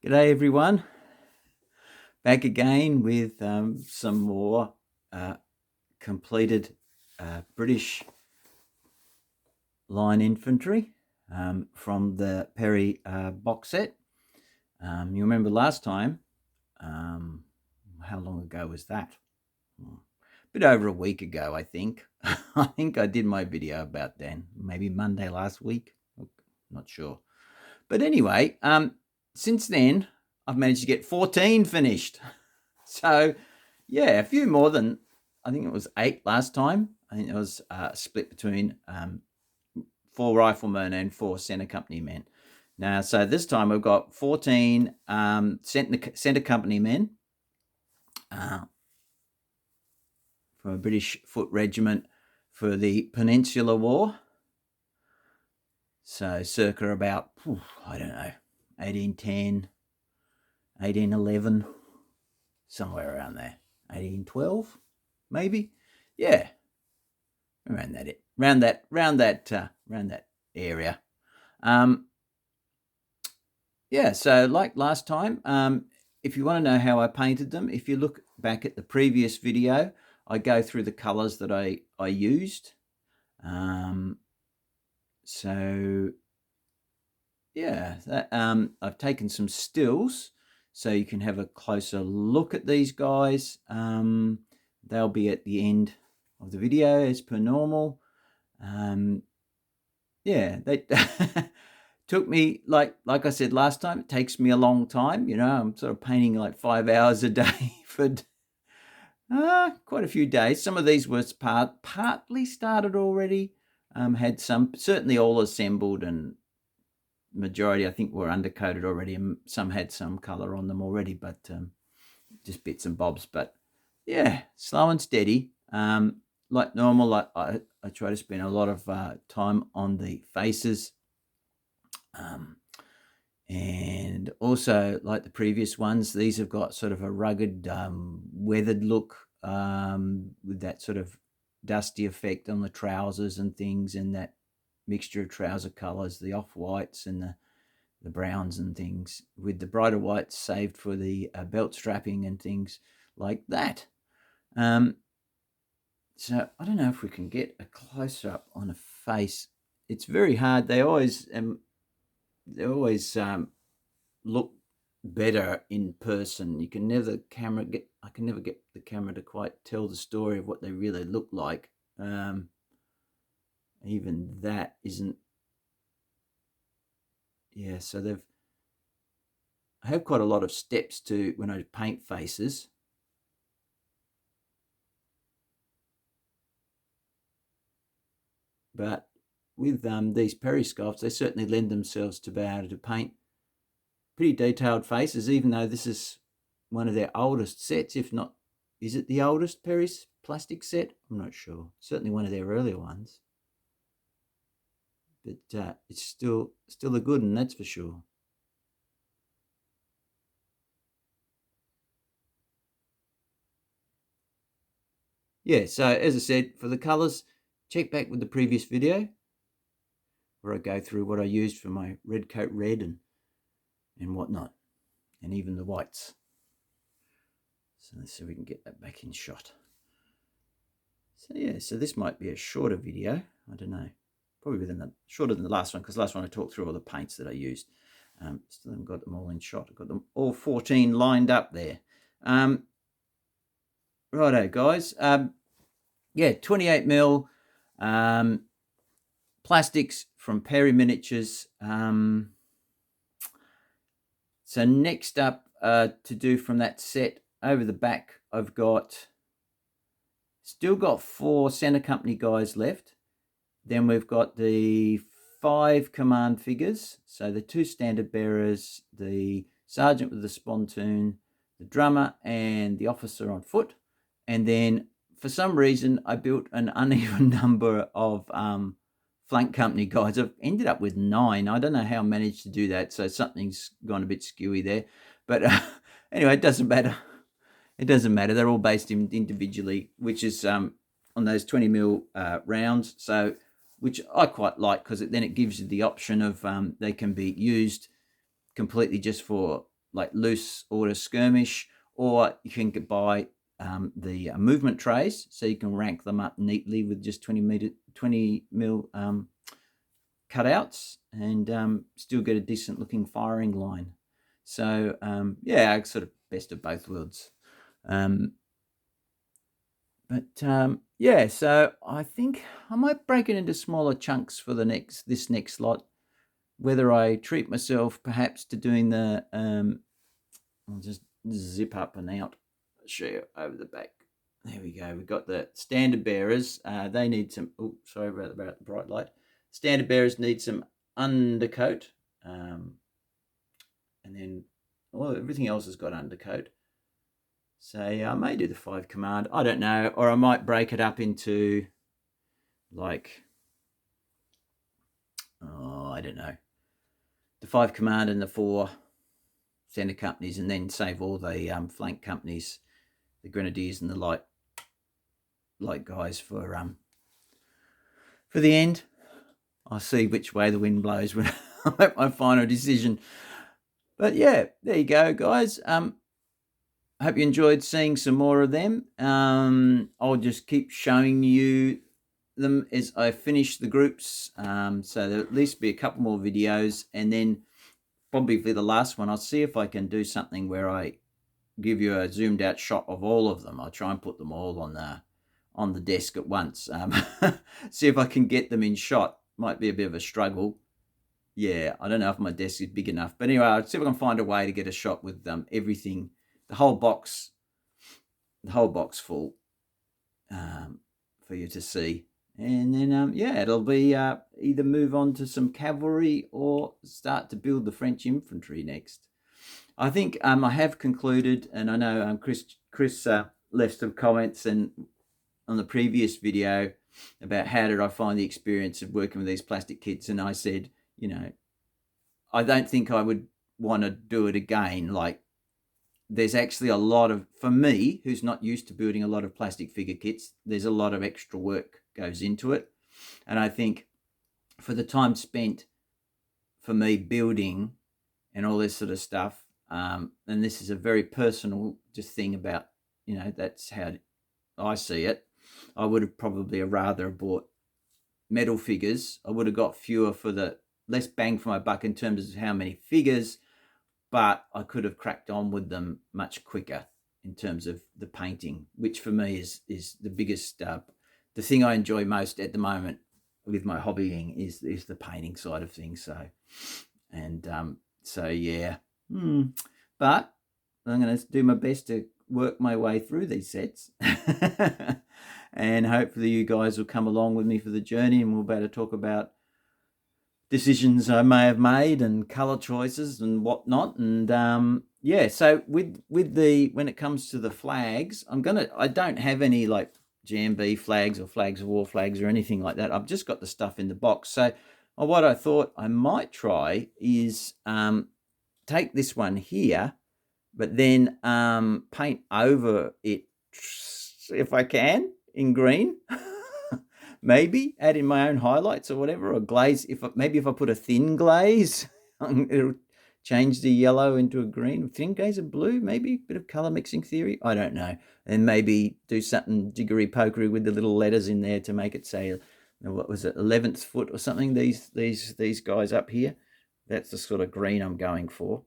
G'day everyone, back again with some more completed British line infantry from the Perry box set. You remember last time, how long ago was that? A bit over a week ago, I think. I think I did my video about then, maybe Monday last week, not sure. But anyway, since then, I've managed to get 14 finished. So, yeah, a few more than, I think it was 8 last time. I think it was split between 4 riflemen and 4 centre company men. Now, so this time I've got 14 centre company men from a British Foot Regiment for the Peninsular War. So circa about, I don't know, 1810, 1811, somewhere around there. 1812, maybe. Yeah, around that area. Yeah, so like last time, if you want to know how I painted them, if you look back at the previous video, I go through the colors that I used. So yeah, I've taken some stills so you can have a closer look at these guys. They'll be at the end of the video as per normal. Yeah, they took me, like I said last time, it takes me a long time. You know, I'm sort of painting like 5 hours a day for quite a few days. Some of these were partly started already. Had some certainly all assembled, and majority I think were undercoated already, and some had some color on them already, but just bits and bobs. But yeah, slow and steady. Like normal, I try to spend a lot of time on the faces, and also like the previous ones, these have got sort of a rugged, weathered look, with that sort of dusty effect on the trousers and things, and that mixture of trouser colors, the off-whites and the browns and things, with the brighter whites saved for the belt strapping and things like that. So I don't know if we can get a close-up on a face. It's very hard. They always look better in person. I can never get the camera to quite tell the story of what they really look like. Even that isn't. Yeah, so I have quite a lot of steps to when I paint faces. But with these periscopes, they certainly lend themselves to be able to paint pretty detailed faces, even though this is one of their oldest sets, if not, is it the oldest Peris plastic set? I'm not sure. Certainly one of their earlier ones. But it's still a good one, that's for sure. Yeah, so as I said, for the colours, check back with the previous video where I go through what I used for my red coat red and whatnot, and even the whites. So let's see if we can get that back in shot. So yeah, so this might be a shorter video. I don't know, probably shorter than the last one, because the last one I talked through all the paints that I used. Still haven't got them all in shot. I've got them all 14 lined up there. Righto, guys. Yeah, 28mm plastics from Perry Miniatures. So next up to do from that set, over the back, I've still got 4 centre company guys left. Then we've got the 5 command figures. So the 2 standard bearers, the sergeant with the spontoon, the drummer, and the officer on foot. And then for some reason, I built an uneven number of flank company guys. I've ended up with 9. I don't know how I managed to do that, so something's gone a bit skewy there. But anyway, it doesn't matter. It doesn't matter. They're all based individually, which is on those 20mm rounds. So, which I quite like, because then it gives you the option of they can be used completely just for like loose order skirmish, or you can buy the movement trays, so you can rank them up neatly with just 20 mil cutouts, and still get a decent looking firing line. So yeah, sort of best of both worlds. Yeah, so I think I might break it into smaller chunks for this next lot. Whether I treat myself perhaps to doing the I'll just zip up and out, show you over the back. There we go. We've got the standard bearers. They need some. Oh, sorry about the bright light. Standard bearers need some undercoat, and then everything else has got undercoat. So yeah, I may do the 5 command. I don't know, or I might break it up into like, I don't know, the 5 command and the 4 center companies, and then save all the flank companies, the grenadiers and the light guys for the end. I'll see which way the wind blows when I make my final decision. But yeah, there you go, guys. I hope you enjoyed seeing some more of them. I'll just keep showing you them as I finish the groups. So there'll at least be a couple more videos, and then probably for the last one, I'll see if I can do something where I give you a zoomed out shot of all of them. I'll try and put them all on the desk at once. See if I can get them in shot. Might be a bit of a struggle. Yeah, I don't know if my desk is big enough. But anyway, I'll see if I can find a way to get a shot with everything, the whole box full, for you to see. And then, yeah, it'll be either move on to some cavalry or start to build the French infantry next. I think I have concluded, and I know Chris left some comments and on the previous video about how did I find the experience of working with these plastic kits, and I said, I don't think I would want to do it again. Like, there's actually a lot of, for me, who's not used to building a lot of plastic figure kits, there's a lot of extra work goes into it. And I think for the time spent for me building and all this sort of stuff, and this is a very personal just thing about, that's how I see it. I would have probably rather bought metal figures. I would have got fewer for the less bang for my buck in terms of how many figures, but I could have cracked on with them much quicker in terms of the painting, which for me is the biggest, the thing I enjoy most at the moment with my hobbying is the painting side of things. So yeah, but I'm going to do my best to work my way through these sets. And hopefully you guys will come along with me for the journey, and we'll be able to talk about decisions I may have made and color choices and whatnot. And yeah, so with when it comes to the flags, I don't have any like GMB flags or flags of war flags or anything like that. I've just got the stuff in the box. So what I thought I might try is take this one here, but then paint over it, if I can, in green. Maybe add in my own highlights or whatever, or glaze. If I put a thin glaze, it'll change the yellow into a green. Thin glaze of blue, maybe a bit of color mixing theory. I don't know. And maybe do something jiggery pokery with the little letters in there to make it say, what was it, 11th foot or something. These guys up here. That's the sort of green I'm going for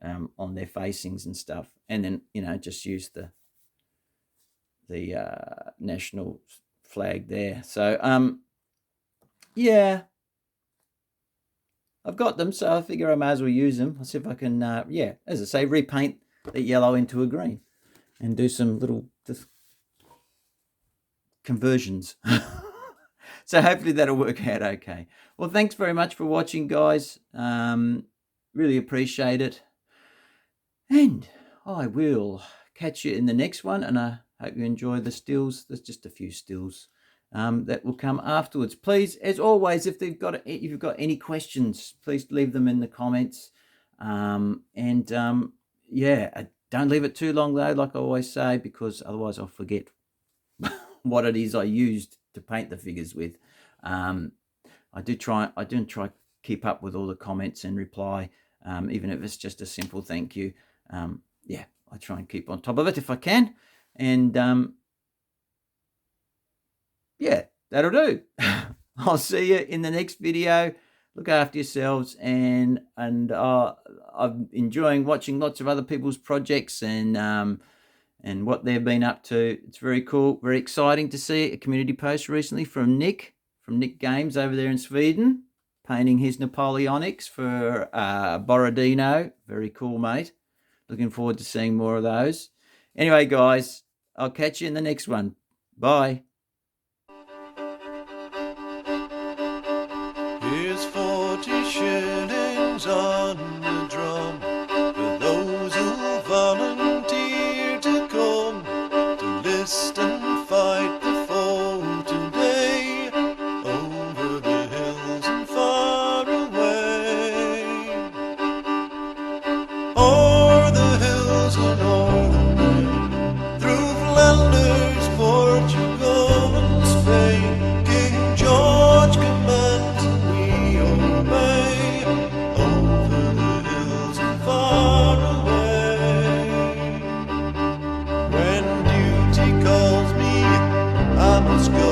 on their facings and stuff. And then just use the national flag there. So yeah, I've got them, so I figure I may as well use them. I'll see if I can yeah, as I say, repaint the yellow into a green and do some little just conversions. So hopefully that'll work out okay. Well, thanks very much for watching, guys. Really appreciate it, and I will catch you in the next one, and I hope you enjoy the stills. There's just a few stills that will come afterwards. Please, as always, if you've got any questions, please leave them in the comments. Yeah, don't leave it too long though, like I always say, because otherwise I'll forget what it is I used to paint the figures with. I do try keep up with all the comments and reply. even if it's just a simple thank you. Yeah, I try and keep on top of it if I can. And yeah, that'll do. I'll see you in the next video. Look after yourselves, and I'm enjoying watching lots of other people's projects and what they've been up to. It's very cool, very exciting to see a community post recently from Nick Games over there in Sweden, painting his Napoleonics for Borodino. Very cool, mate. Looking forward to seeing more of those. Anyway, guys, I'll catch you in the next one. Bye. Here's 40 shillings on the drum for those who volunteer to come to list and fight the foe today over the hills and far away. O'er the hills and o'er the plain, through Flanders, Portugal and Spain, King George commands and we obey, over the hills and far away. When duty calls me, I must go.